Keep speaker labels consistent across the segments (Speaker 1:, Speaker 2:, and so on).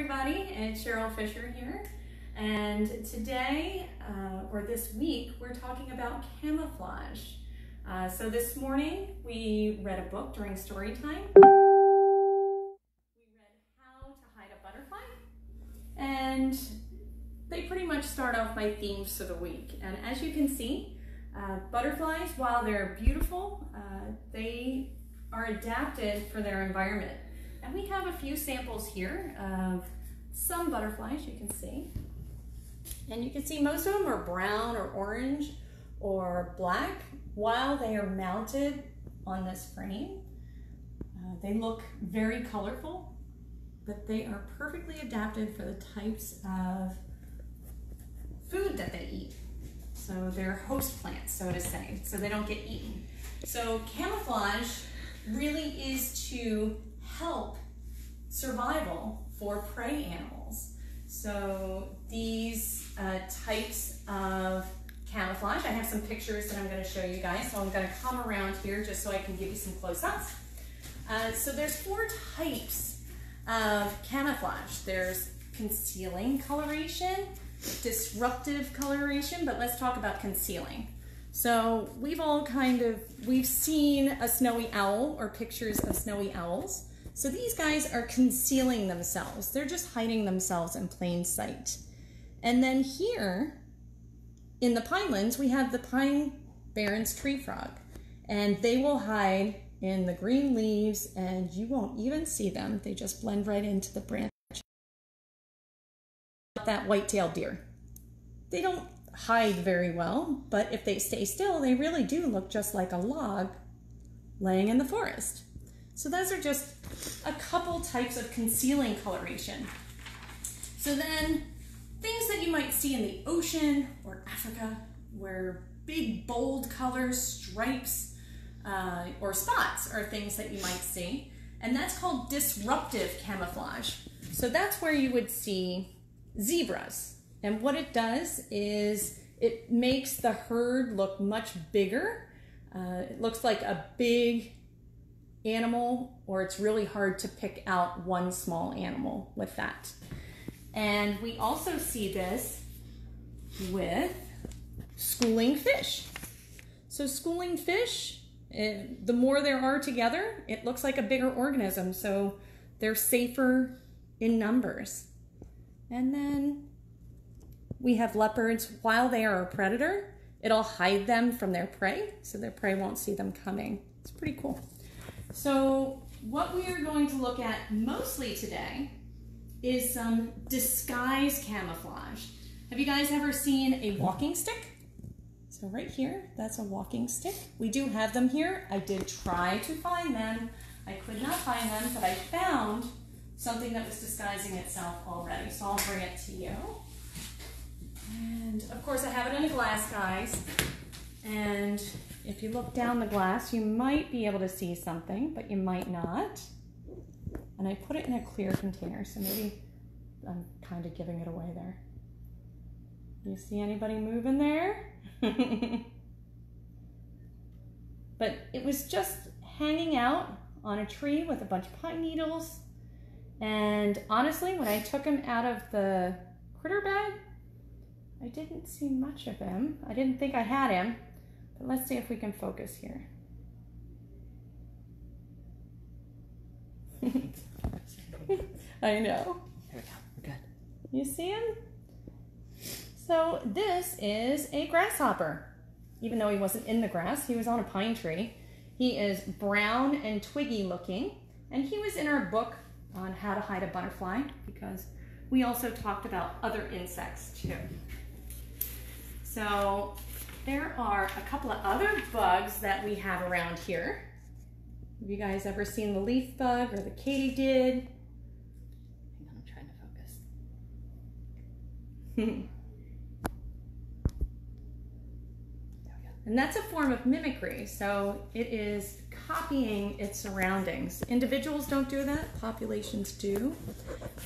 Speaker 1: everybody, it's Cheryl Fisher here, and today, or this week, we're talking about camouflage. So this morning, we read a book during story time. We read How to Hide a Butterfly, and they pretty much start off my themes for the week. And as you can see, butterflies, while they're beautiful, they are adapted for their environment. And we have a few samples here of some butterflies you can see. And you can see most of them are brown or orange or black while they are mounted on this frame. They look very colorful, but they are perfectly adapted for the types of food that they eat. So they're host plants, so to say, so they don't get eaten. So camouflage really is to help survival for prey animals. So these types of camouflage, I have some pictures that I'm going to show you guys, so I'm going to come around here just so I can give you some close-ups. So there's 4 types of camouflage. There's concealing coloration, disruptive coloration, but let's talk about concealing. So we've seen a snowy owl or pictures of snowy owls. So these guys are concealing themselves. They're just hiding themselves in plain sight. And then here in the pinelands, we have the pine barrens tree frog, and they will hide in the green leaves and you won't even see them. They just blend right into the branch. That white-tailed deer. They don't hide very well, but if they stay still, they really do look just like a log laying in the forest. So those are just a couple types of concealing coloration. So then things that you might see in the ocean or Africa, where big bold colors, stripes, or spots are things that you might see, and that's called disruptive camouflage. So that's where you would see zebras. And what it does is it makes the herd look much bigger. It looks like a big animal, or it's really hard to pick out one small animal with that. And we also see this with schooling fish. So schooling fish, the more there are together, it looks like a bigger organism, so they're safer in numbers. And then we have leopards. While they are a predator, it'll hide them from their prey, so their prey won't see them coming. It's pretty cool. So what we are going to look at mostly today is some disguise camouflage. Have you guys ever seen a walking stick? So right here, that's a walking stick. We do have them here. I did try to find them. I could not find them, but I found something that was disguising itself already. So I'll bring it to you. And of course I have it in a glass, guys. And if you look down the glass, you might be able to see something, but you might not. And I put it in a clear container, so maybe I'm kind of giving it away there. You see anybody moving there? But it was just hanging out on a tree with a bunch of pine needles. And honestly, when I took him out of the critter bag, I didn't see much of him. I didn't think I had him, but let's see if we can focus here. I know.
Speaker 2: There we go, we're good.
Speaker 1: You see him? So this is a grasshopper. Even though he wasn't in the grass, he was on a pine tree. He is brown and twiggy looking, and he was in our book on how to hide a butterfly, because we also talked about other insects too. So there are a couple of other bugs that we have around here. Have you guys ever seen the leaf bug or the katydid?
Speaker 2: Hang on, I'm trying to focus.
Speaker 1: There we go. And that's a form of mimicry. So it is copying its surroundings. Individuals don't do that, populations do.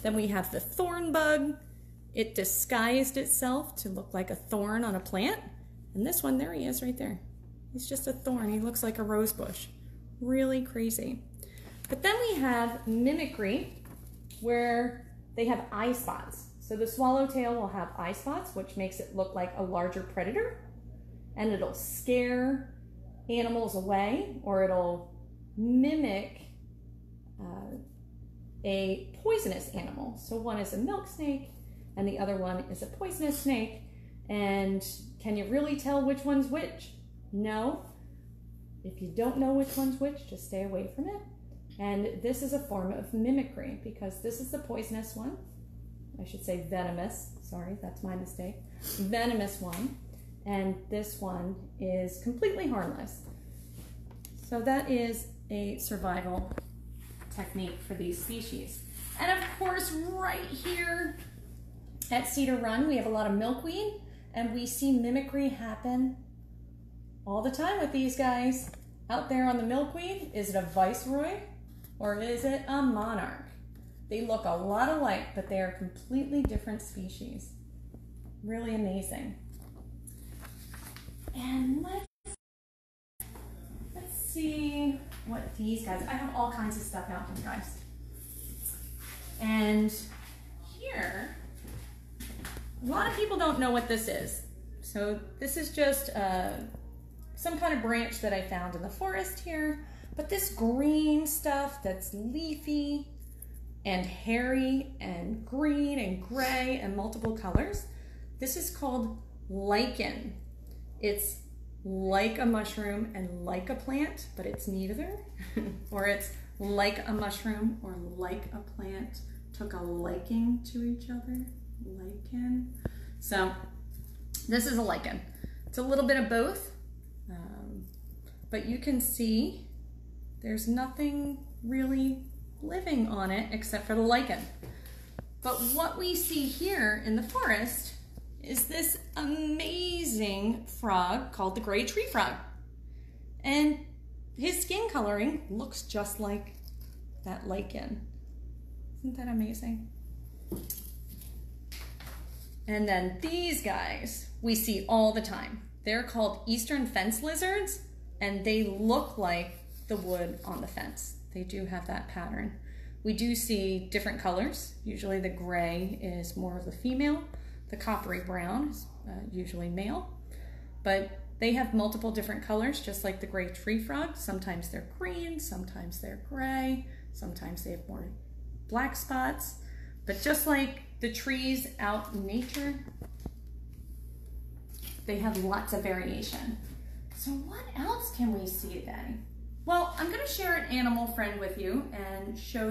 Speaker 1: Then we have the thorn bug. It disguised itself to look like a thorn on a plant. And this one, there he is right there. He's just a thorn. He looks like a rose bush. Really crazy. But then we have mimicry, where they have eye spots. So the swallowtail will have eye spots, which makes it look like a larger predator, and it'll scare animals away, or it'll mimic a poisonous animal. So one is a milk snake and the other one is a poisonous snake. And can you really tell which one's which? No. If you don't know which one's which, just stay away from it. And this is a form of mimicry, because this is the poisonous one. I should say venomous. Sorry, that's my mistake. Venomous one. And this one is completely harmless. So that is a survival technique for these species. And of course, right here at Cedar Run, we have a lot of milkweed, and we see mimicry happen all the time with these guys. Out there on the milkweed, is it a viceroy or is it a monarch? They look a lot alike, but they are completely different species. Really amazing. And let's see what these guys, I have all kinds of stuff out here, guys. And here, a lot of people don't know what this is. So this is just some kind of branch that I found in the forest here. But this green stuff that's leafy and hairy and green and gray and multiple colors, this is called lichen. It's like a mushroom and like a plant, but it's neither. Or it's like a mushroom or like a plant took a liking to each other. Lichen. So this is a lichen. It's a little bit of both, but you can see there's nothing really living on it except for the lichen. But what we see here in the forest is this amazing frog called the gray tree frog. And his skin coloring looks just like that lichen. Isn't that amazing? And then these guys we see all the time. They're called eastern fence lizards, and they look like the wood on the fence. They do have that pattern. We do see different colors. Usually the gray is more of the female. The coppery brown is usually male, but they have multiple different colors, just like the gray tree frog. Sometimes they're green, sometimes they're gray, sometimes they have more black spots. But just like the trees out in nature, they have lots of variation. So what else can we see today? Well, I'm gonna share an animal friend with you and show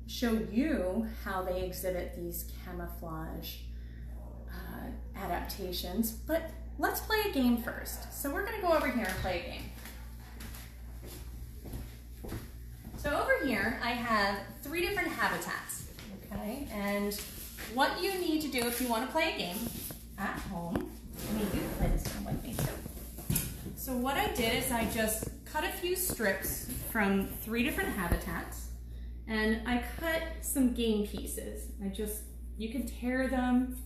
Speaker 1: you how they exhibit these camouflage adaptations, but let's play a game first. So we're gonna go over here and play a game. So over here, I have 3 different habitats, okay? And what you need to do if you wanna play a game at home, I mean, you can play this one with me too. So what I did is I just cut a few strips from 3 different habitats, and I cut some game pieces. You can tear them,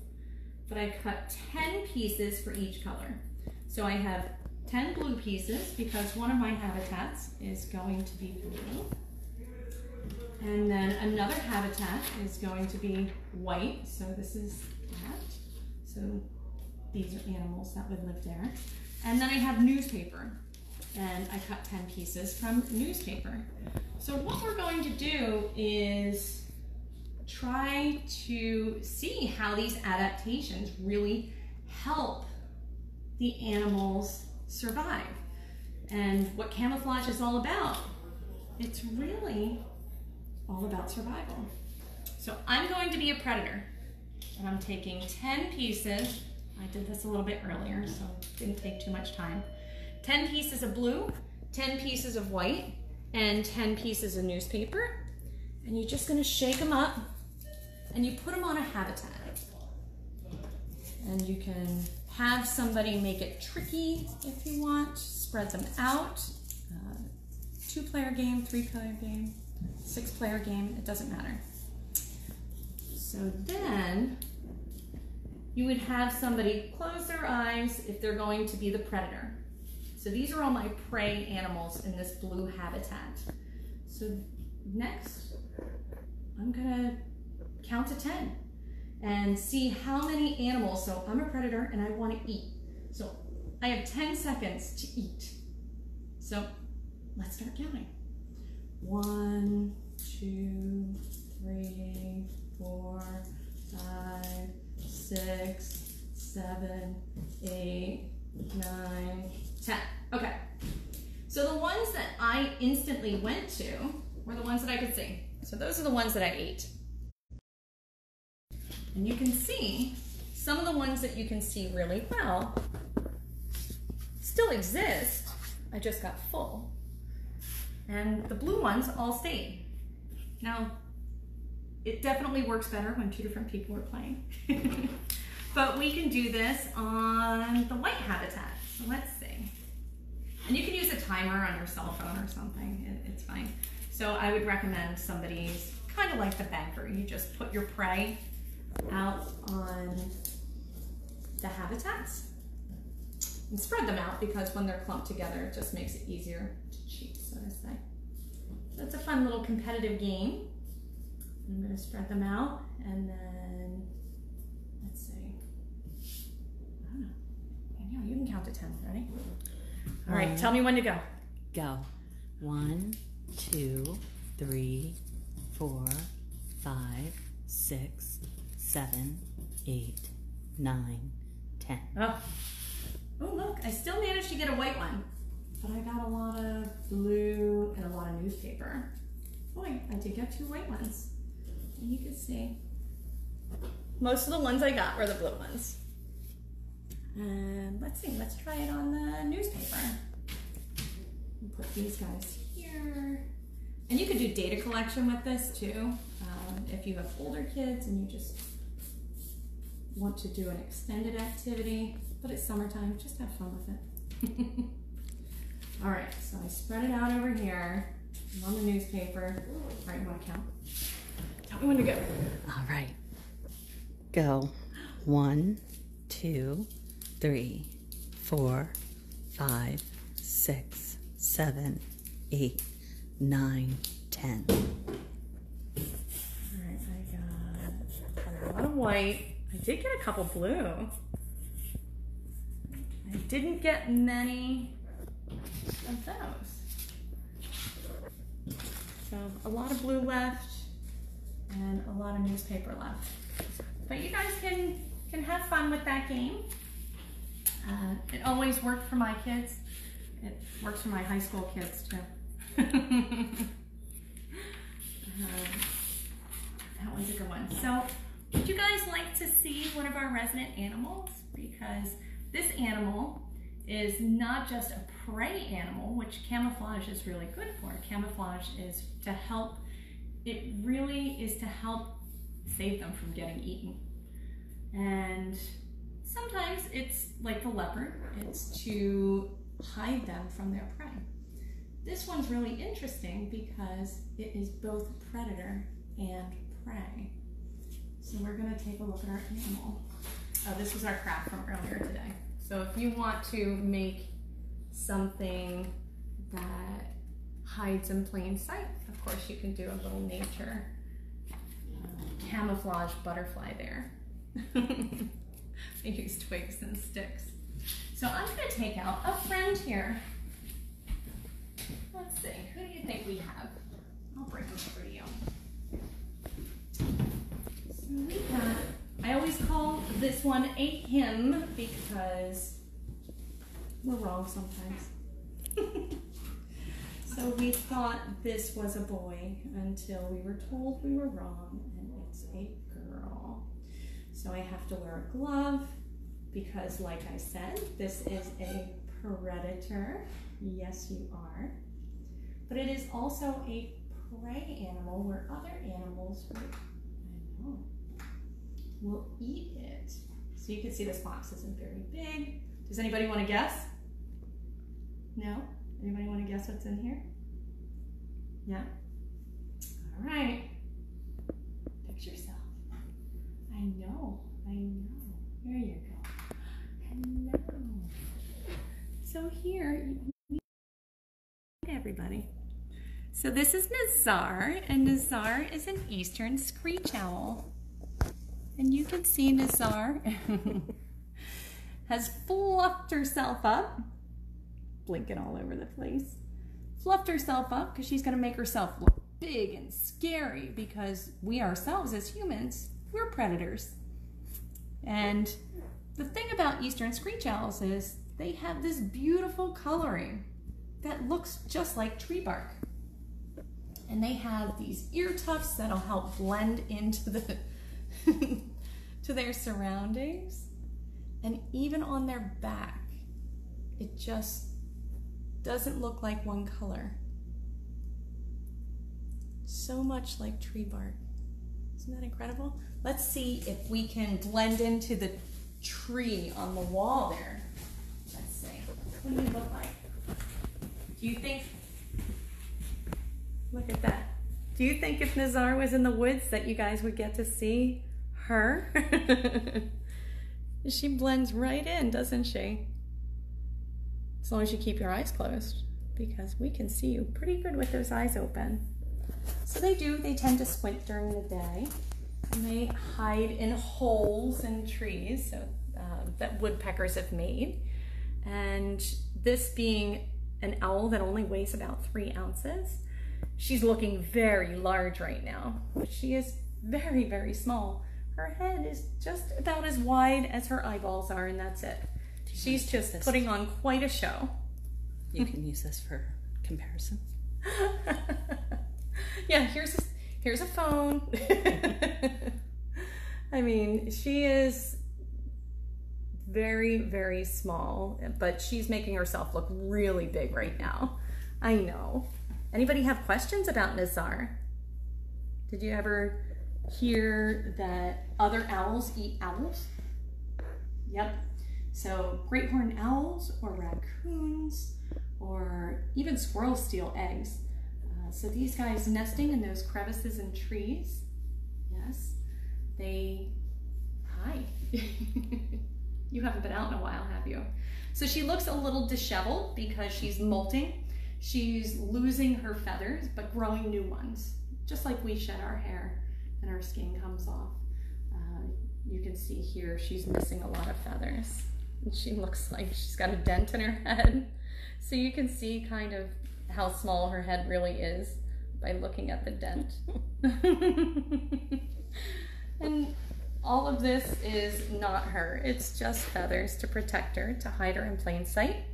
Speaker 1: but I cut 10 pieces for each color. So I have 10 blue pieces because one of my habitats is going to be blue. And then another habitat is going to be white. So this is that. So these are animals that would live there. And then I have newspaper, and I cut 10 pieces from newspaper. So what we're going to do is try to see how these adaptations really help the animals survive. And what camouflage is all about, it's really all about survival. So I'm going to be a predator, and I'm taking 10 pieces. I did this a little bit earlier, so it didn't take too much time. 10 pieces of blue, 10 pieces of white, and 10 pieces of newspaper. And you're just gonna shake them up, and you put them on a habitat. And you can have somebody make it tricky if you want, spread them out. 2-player game, 3-player game, 6-player game, it doesn't matter. So then you would have somebody close their eyes if they're going to be the predator. So these are all my prey animals in this blue habitat. So next, I'm gonna count to 10 and see how many animals. So I'm a predator and I want to eat. So I have 10 seconds to eat. So let's start counting. 1, 2, 3, 4, 5, 6, 7, 8, 9, 10. Okay. So the ones that I instantly went to were the ones that I could see. So those are the ones that I ate. And you can see some of the ones that you can see really well still exist. I just got full. And the blue ones all stayed. Now, it definitely works better when 2 different people are playing. But we can do this on the white habitat. So let's see. And you can use a timer on your cell phone or something. It's fine. So I would recommend somebody's kind of like the banker. You just put your prey out on the habitats and spread them out, because when they're clumped together, it just makes it easier to cheat, so to say. So it's a fun little competitive game. I'm going to spread them out, and then let's see. I don't know. Danielle, you can count to 10. Ready? All right. Tell me when to go.
Speaker 2: Go. 1, 2, 3, 4, 5, 6, 7, 8, 9, 10.
Speaker 1: Oh, look, I still managed to get a white one, but I got a lot of blue and a lot of newspaper. Boy, I did get 2 white ones. And you can see most of the ones I got were the blue ones. And let's see, let's try it on the newspaper. We'll put these guys here. And you could do data collection with this too. If you have older kids and you just want to do an extended activity, but it's summertime, just have fun with it. All right, so I spread it out over here on the newspaper. All right, you want to count? Tell me when to go.
Speaker 2: All right. Go. 1, 2, 3, 4, 5, 6, 7, 8, 9, 10.
Speaker 1: All right, I got a lot of white. I did get a couple blue. I didn't get many of those. So a lot of blue left and a lot of newspaper left. But you guys can have fun with that game. It always worked for my kids. It works for my high school kids too. That was a good one. So would you guys like to see one of our resident animals? Because this animal is not just a prey animal, which camouflage is really good for. Camouflage is to help, it really is to help save them from getting eaten. And sometimes it's like the leopard, it's to hide them from their prey. This one's really interesting because it is both predator and prey. So we're going to take a look at our animal. Oh, this was our craft from earlier today. So if you want to make something that hides in plain sight, of course you can do a little nature camouflage butterfly there. I use twigs and sticks. So I'm going to take out a friend here. Let's see, who do you think we have? I'll bring him over to you. So we got, I always call this one a him because we're wrong sometimes. So we thought this was a boy until we were told we were wrong and it's a girl. So I have to wear a glove because, like I said, this is a predator. Yes, you are. But it is also a prey animal where other animals will eat it. So you can see this box isn't very big. Does anybody want to guess? No? Anybody want to guess what's in here? Yeah? All right. Picture yourself. I know. Here you go. Hello. So here, everybody. So this is Nazar, and Nazar is an eastern screech owl. And you can see Nazar has fluffed herself up, blinking all over the place. Fluffed herself up because she's going to make herself look big and scary, because we ourselves as humans, we're predators. And the thing about eastern screech owls is they have this beautiful coloring that looks just like tree bark. And they have these ear tufts that'll help blend into the to their surroundings. And even on their back, it just doesn't look like one color. So much like tree bark. Isn't that incredible? Let's see if we can blend into the tree on the wall there. Let's see. What do you look like? Do you think, look at that. Do you think if Nazar was in the woods that you guys would get to see her? She blends right in, doesn't she? As long as you keep your eyes closed, because we can see you pretty good with those eyes open. So they tend to squint during the day, and they hide in holes in trees that woodpeckers have made. And this being an owl that only weighs about 3 ounces, she's looking very large right now, but she is very, very small. Her head is just about as wide as her eyeballs are, and that's it. She's just putting on quite a show.
Speaker 2: You can use this for comparison.
Speaker 1: Yeah, here's a phone. I mean, she is very, very small, but she's making herself look really big right now. I know. Anybody have questions about Nazar? Did you ever hear that other owls eat owls? Yep. So great horned owls or raccoons or even squirrels steal eggs. So these guys nesting in those crevices and trees, yes, they hide. You haven't been out in a while, have you? So she looks a little disheveled because she's molting. She's losing her feathers, but growing new ones, just like we shed our hair and our skin comes off. You can see here she's missing a lot of feathers. And she looks like she's got a dent in her head. So you can see kind of how small her head really is by looking at the dent. And all of this is not her. It's just feathers to protect her, to hide her in plain sight.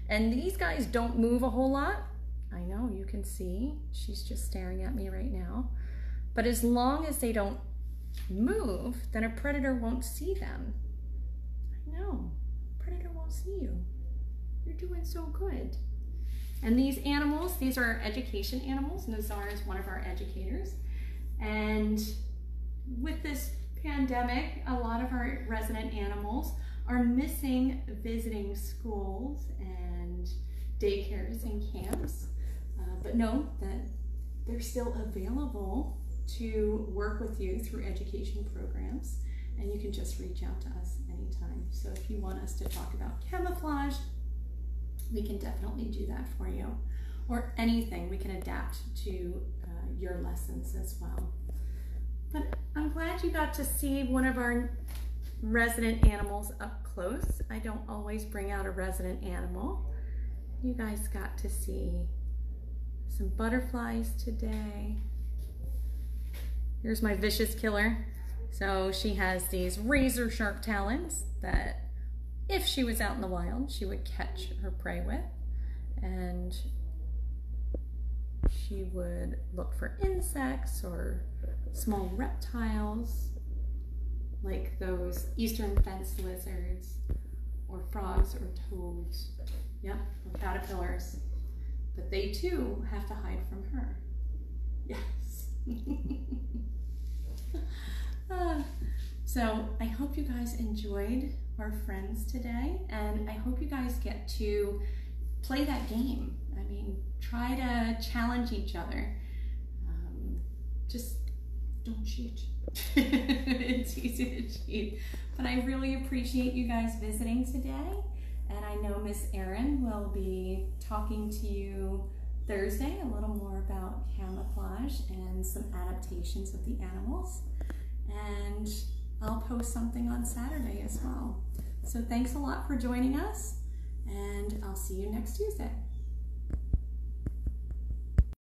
Speaker 1: And these guys don't move a whole lot. I know, you can see. She's just staring at me right now. But as long as they don't move, then a predator won't see them. I know, predator won't see you. You're doing so good. And these animals, these are education animals. Nazar is one of our educators. And with this pandemic, a lot of our resident animals are missing visiting schools and daycares and camps. But know that they're still available to work with you through education programs. And you can just reach out to us anytime. So if you want us to talk about camouflage, we can definitely do that for you. Or anything, we can adapt to your lessons as well. But I'm glad you got to see one of our resident animals up close. I don't always bring out a resident animal. You guys got to see some butterflies today. Here's my vicious killer. So she has these razor sharp talons that if she was out in the wild, she would catch her prey with. And she would look for insects or small reptiles, like those eastern fence lizards, or frogs or toads, yep, or caterpillars. But they too have to hide from her. Yes. So I hope you guys enjoyed our friends today, and I hope you guys get to play that game. I mean, try to challenge each other. Just don't cheat. It's easy to cheat. But I really appreciate you guys visiting today, and I know Miss Erin will be talking to you Thursday a little more about camouflage and some adaptations of the animals. And I'll post something on Saturday as well. So thanks a lot for joining us, and I'll see you next Tuesday.